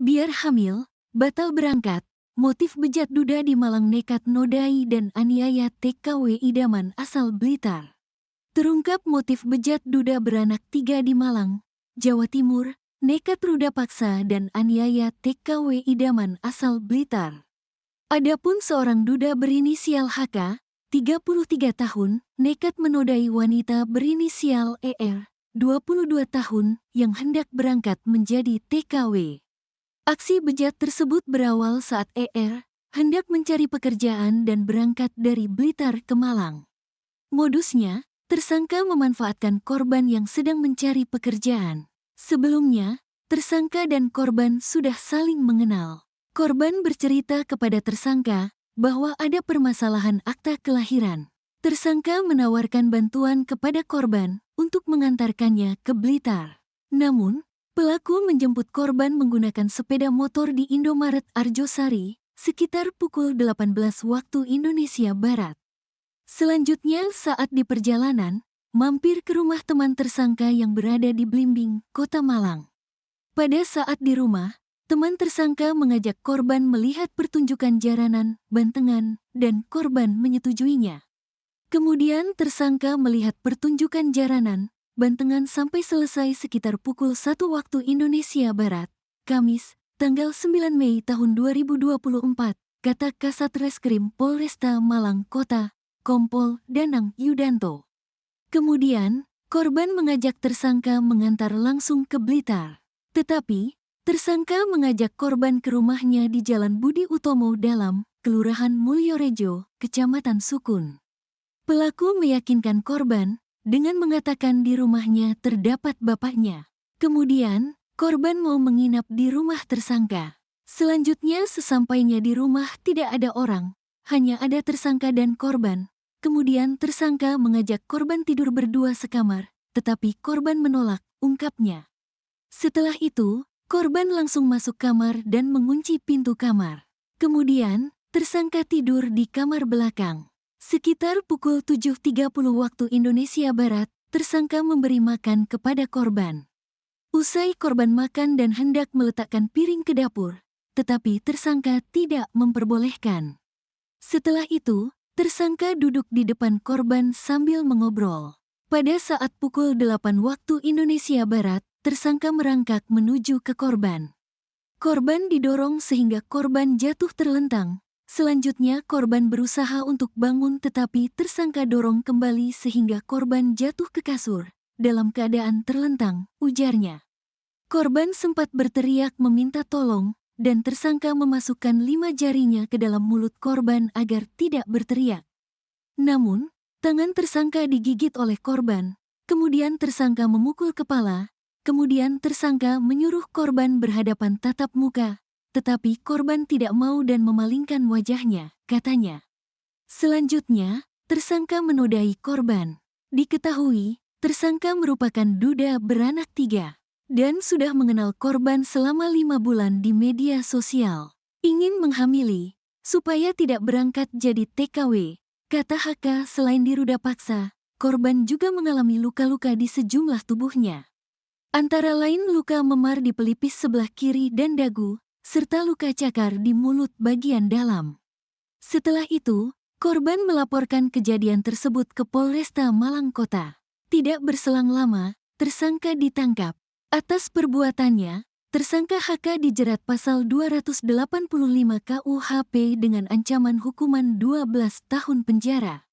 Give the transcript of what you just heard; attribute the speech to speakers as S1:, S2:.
S1: Biar hamil, batal berangkat, motif bejat duda di Malang nekat nodai dan aniaya TKW idaman asal Blitar. Terungkap motif bejat duda beranak 3 di Malang, Jawa Timur, nekat ruda paksa dan aniaya TKW idaman asal Blitar. Adapun seorang duda berinisial HK, 33 tahun, nekat menodai wanita berinisial ER, 22 tahun, yang hendak berangkat menjadi TKW. Aksi bejat tersebut berawal saat ER hendak mencari pekerjaan dan berangkat dari Blitar ke Malang. Modusnya, tersangka memanfaatkan korban yang sedang mencari pekerjaan. Sebelumnya, tersangka dan korban sudah saling mengenal. Korban bercerita kepada tersangka bahwa ada permasalahan akta kelahiran. Tersangka menawarkan bantuan kepada korban untuk mengantarkannya ke Blitar. Namun, pelaku menjemput korban menggunakan sepeda motor di Indomaret Arjosari sekitar pukul 18 waktu Indonesia Barat. Selanjutnya, saat di perjalanan, mampir ke rumah teman tersangka yang berada di Blimbing, Kota Malang. Pada saat di rumah, teman tersangka mengajak korban melihat pertunjukan jaranan, bantengan, dan korban menyetujuinya. Kemudian tersangka melihat pertunjukan jaranan, bantengan sampai selesai sekitar pukul 1 waktu Indonesia Barat, Kamis, tanggal 9 Mei tahun 2024, kata Kasat Reskrim Polresta Malang Kota, Kompol Danang Yudanto. Kemudian, korban mengajak tersangka mengantar langsung ke Blitar. Tetapi, tersangka mengajak korban ke rumahnya di Jalan Budi Utomo Dalam, Kelurahan Mulyorejo, Kecamatan Sukun. Pelaku meyakinkan korban dengan mengatakan di rumahnya terdapat bapaknya. Kemudian, korban mau menginap di rumah tersangka. Selanjutnya sesampainya di rumah tidak ada orang, hanya ada tersangka dan korban. Kemudian tersangka mengajak korban tidur berdua sekamar, tetapi korban menolak, ungkapnya. Setelah itu, korban langsung masuk kamar dan mengunci pintu kamar. Kemudian, tersangka tidur di kamar belakang. Sekitar pukul 7.30 waktu Indonesia Barat, tersangka memberi makan kepada korban. Usai korban makan dan hendak meletakkan piring ke dapur, tetapi tersangka tidak memperbolehkan. Setelah itu, tersangka duduk di depan korban sambil mengobrol. Pada saat pukul 8 waktu Indonesia Barat, tersangka merangkak menuju ke korban. Korban didorong sehingga korban jatuh terlentang. Selanjutnya korban berusaha untuk bangun tetapi tersangka dorong kembali sehingga korban jatuh ke kasur. Dalam keadaan terlentang, ujarnya. Korban sempat berteriak meminta tolong, dan tersangka memasukkan 5 jarinya ke dalam mulut korban agar tidak berteriak. Namun, tangan tersangka digigit oleh korban, kemudian tersangka memukul kepala, kemudian tersangka menyuruh korban berhadapan tatap muka, tetapi korban tidak mau dan memalingkan wajahnya, katanya. Selanjutnya, tersangka menodai korban. Diketahui, tersangka merupakan duda beranak 3 dan sudah mengenal korban selama 5 bulan di media sosial. Ingin menghamili, supaya tidak berangkat jadi TKW, kata HK. Selain diruda paksa, korban juga mengalami luka-luka di sejumlah tubuhnya. Antara lain luka memar di pelipis sebelah kiri dan dagu, serta luka cakar di mulut bagian dalam. Setelah itu, korban melaporkan kejadian tersebut ke Polresta Malang Kota. Tidak berselang lama, tersangka ditangkap. Atas perbuatannya, tersangka HK dijerat pasal 285 KUHP dengan ancaman hukuman 12 tahun penjara.